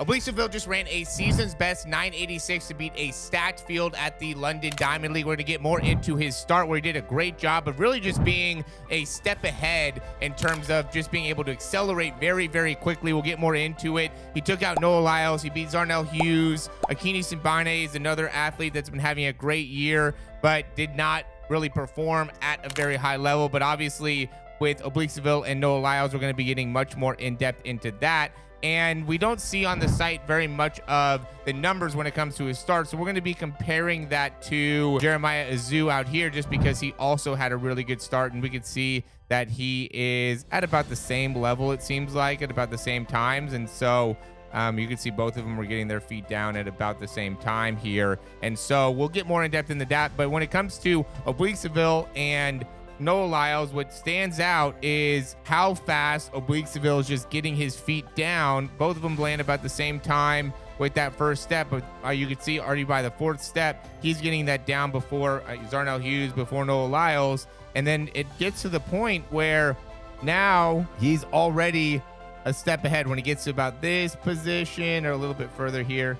Oblique Seville just ran a season's best 986 to beat a stacked field at the London Diamond League. We're going to get more into his start, where he did a great job of really just being a step ahead in terms of just being able to accelerate very, very quickly. We'll get more into it. He took out Noah Lyles. He beat Zarnell Hughes. Akini Simbine is another athlete that's been having a great year, but did not really perform at a very high level. But obviously, with Oblique Seville and Noah Lyles, we're going to be getting much more in-depth into that. And we don't see on the site very much of the numbers when it comes to his start. So we're going to be comparing that to Jeremiah Azu out here, just because he also had a really good start. And we could see that he is at about the same level, it seems like, at about the same times. And so you can see both of them were getting their feet down at about the same time here. And so we'll get more in depth into that. But when it comes to Oblique Seville and Noah Lyles, what stands out is how fast Oblique Seville is just getting his feet down. Both of them land about the same time with that first step, but you can see already by the fourth step, he's getting that down before Zarnell Hughes, before Noah Lyles. And then it gets to the point where now he's already a step ahead when he gets to about this position or a little bit further here.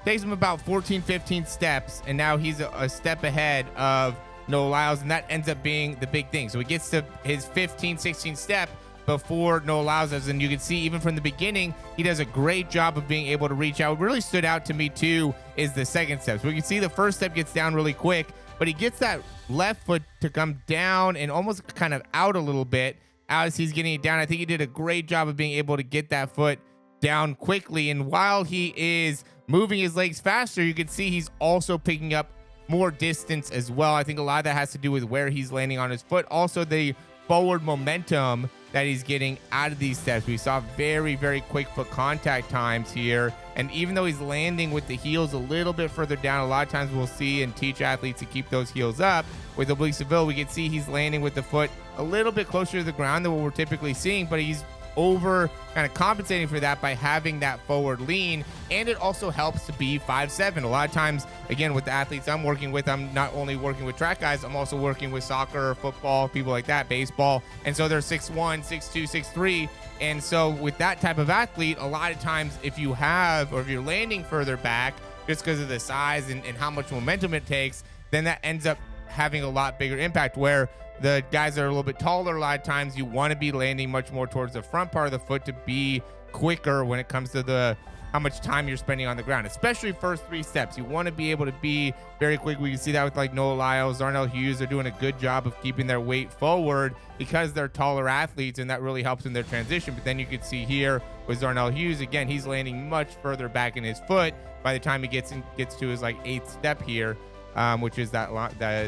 Takes him about 14, 15 steps, and now he's a step ahead of Noah Lyles, and that ends up being the big thing. So he gets to his 15, 16 step before Noah Lyles does, and you can see even from the beginning, he does a great job of being able to reach out. What really stood out to me too is the second step. So we can see the first step gets down really quick, but he gets that left foot to come down and almost kind of out a little bit as he's getting it down. I think he did a great job of being able to get that foot down quickly, and while he is moving his legs faster, you can see he's also picking up more distance as well. I think a lot of that has to do with where he's landing on his foot. Also, the forward momentum that he's getting out of these steps. We saw very, very quick foot contact times here. And even though he's landing with the heels a little bit further down, a lot of times we'll see and teach athletes to keep those heels up. With Oblique Seville, we can see he's landing with the foot a little bit closer to the ground than what we're typically seeing, but he's over kind of compensating for that by having that forward lean. And it also helps to be 5'7". A lot of times, again, with the athletes I'm working with, I'm not only working with track guys, I'm also working with soccer, football, people like that, baseball. And so they're 6'1", 6'2", 6'3". And so with that type of athlete, a lot of times if you have, or if you're landing further back just because of the size and how much momentum it takes, then that ends up having a lot bigger impact. Where the guys that are a little bit taller, a lot of times you want to be landing much more towards the front part of the foot to be quicker when it comes to how much time you're spending on the ground, especially first three steps. You want to be able to be very quick. We can see that with like Noah Lyles, Zarnell Hughes. They're doing a good job of keeping their weight forward because they're taller athletes, and that really helps in their transition. But then you can see here with Zarnell Hughes, again, he's landing much further back in his foot by the time he gets to his like eighth step here. Which is that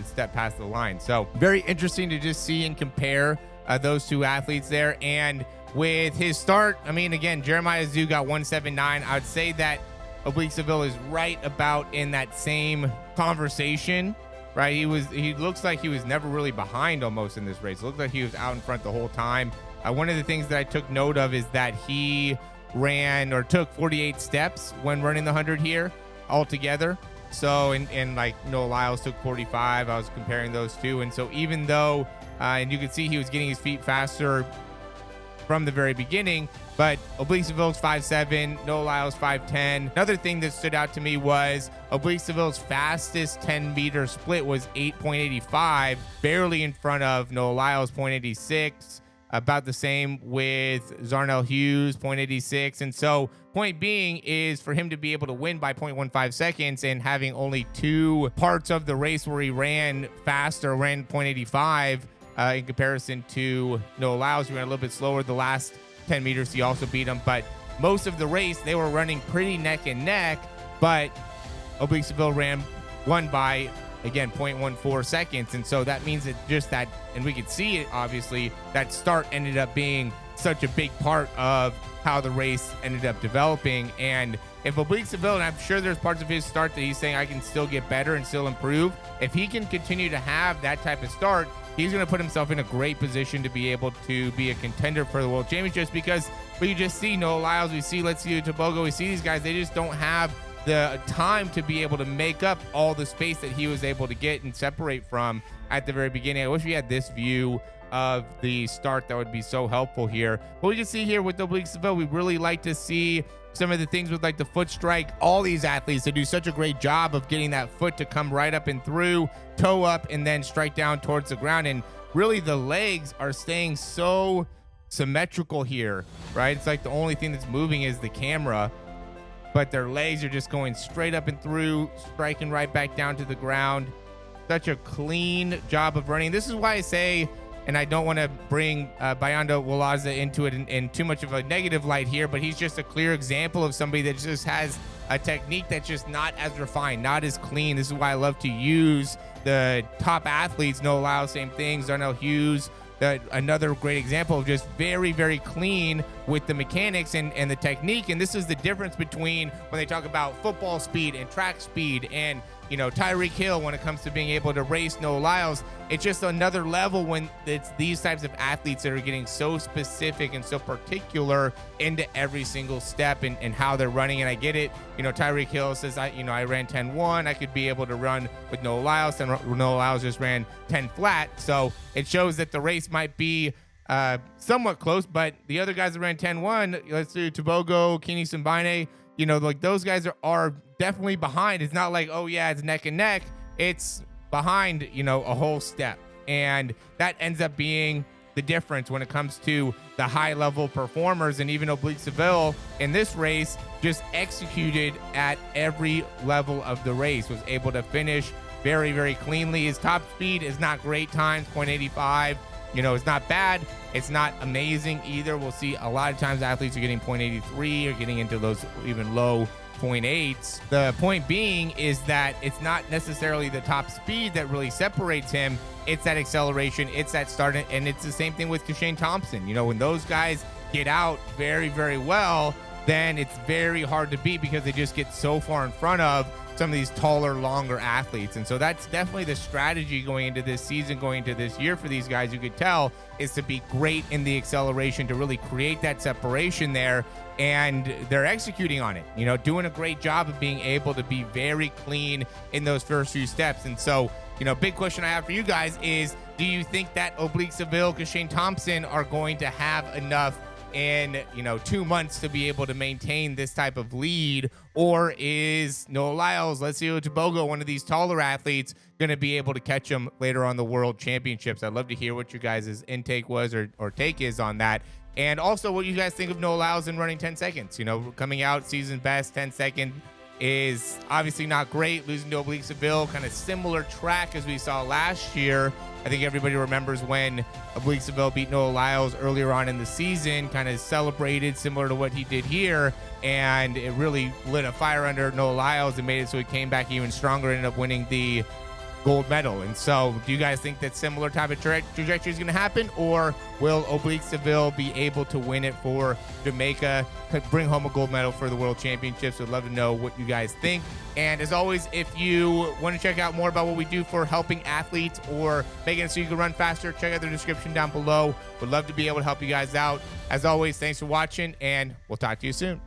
step past the line. So very interesting to just see and compare those two athletes there. And with his start, I mean, again, Jeremiah Azu got 179. I would say that Oblique Seville is right about in that same conversation, right? He looks like he was never really behind almost in this race. It looked like he was out in front the whole time. One of the things that I took note of is that he ran or took 48 steps when running the 100 here altogether. So, and like Noah Lyles took 45. I was comparing those two. And so even though, and you can see he was getting his feet faster from the very beginning, but Oblique Seville's 5'7", Noah Lyles 5'10". Another thing that stood out to me was Oblique Seville's fastest 10-meter split was 8.85, barely in front of Noah Lyles, 0.86. About the same with Zarnell Hughes, 0.86. And so point being is for him to be able to win by 0.15 seconds and having only two parts of the race where he ran faster, ran 0.85 in comparison to Noah Lyles, who ran a little bit slower. The last 10 meters, he also beat him. But most of the race, they were running pretty neck and neck. But Oblique Seville won by, again, 0.14 seconds. And so that means that just that, and we could see it, obviously, that start ended up being such a big part of how the race ended up developing. And if Oblique Seville, and I'm sure there's parts of his start that he's saying I can still get better and still improve, if he can continue to have that type of start, he's going to put himself in a great position to be able to be a contender for the World Championships. Because we just see Noah Lyles, we see Letsile Tebogo, we see these guys, they just don't have the time to be able to make up all the space that he was able to get and separate from at the very beginning. I wish we had this view of the start. That would be so helpful here. But we can see here with Oblique Seville, we really like to see some of the things with like the foot strike. All these athletes, they do such a great job of getting that foot to come right up and through, toe up, and then strike down towards the ground. And really the legs are staying so symmetrical here, right? It's like the only thing that's moving is the camera, but their legs are just going straight up and through, striking right back down to the ground. Such a clean job of running. This is why I say, and I don't want to bring Bayando Walaza into it in too much of a negative light here, but he's just a clear example of somebody that just has a technique that's just not as refined, not as clean. This is why I love to use the top athletes. Noah Lyles, same things. Darnell Hughes, another great example of just very, very clean with the mechanics and the technique. And this is the difference between when they talk about football speed and track speed and, you know, Tyreek Hill when it comes to being able to race Noah Lyles. It's just another level when it's these types of athletes that are getting so specific and so particular into every single step and how they're running. And I get it. You know, Tyreek Hill says, I ran 10-1. I could be able to run with Noah Lyles. And Noah Lyles just ran 10 flat. So it shows that the race might be somewhat close, but the other guys that ran 10-1, Letsile Tebogo, Akini Simbine, you know, like those guys are definitely behind. It's not like, oh yeah, it's neck and neck. It's behind, you know, a whole step. And that ends up being the difference when it comes to the high level performers. And even Oblique Seville in this race just executed at every level of the race, was able to finish very, very cleanly. His top speed is not great times, 0.85. You know, it's not bad. It's not amazing either. We'll see a lot of times athletes are getting 0.83 or getting into those even low 0.8s. The point being is that it's not necessarily the top speed that really separates him. It's that acceleration. It's that start. And it's the same thing with Kashane Thompson. You know, when those guys get out very, very well, then it's very hard to beat because they just get so far in front of some of these taller, longer athletes. And so that's definitely the strategy going into this season, going into this year for these guys. You could tell is to be great in the acceleration, to really create that separation there. And they're executing on it, you know, doing a great job of being able to be very clean in those first few steps. And so, you know, big question I have for you guys is, do you think that Oblique Seville, Kashane Thompson are going to have enough in, you know, 2 months to be able to maintain this type of lead? Or is Noah Lyles, Letsile Tebogo, one of these taller athletes, going to be able to catch them later on the World Championships? I'd love to hear what your guys' intake was or take is on that. And also what you guys think of Noah Lyles in running 10 seconds. You know, coming out season best, 10 second is obviously not great. Losing to Oblique Seville, kind of similar track as we saw last year. I think everybody remembers when Oblique Seville beat Noah Lyles earlier on in the season, kind of celebrated similar to what he did here, and it really lit a fire under Noah Lyles and made it so he came back even stronger, ended up winning the gold medal. And so do you guys think that similar type of trajectory is going to happen, or will Oblique Seville be able to win it for Jamaica, bring home a gold medal for the World Championships? I'd love to know what you guys think. And as always, if you want to check out more about what we do for helping athletes or making it so you can run faster, check out the description down below. Would love to be able to help you guys out. As always, thanks for watching, and we'll talk to you soon.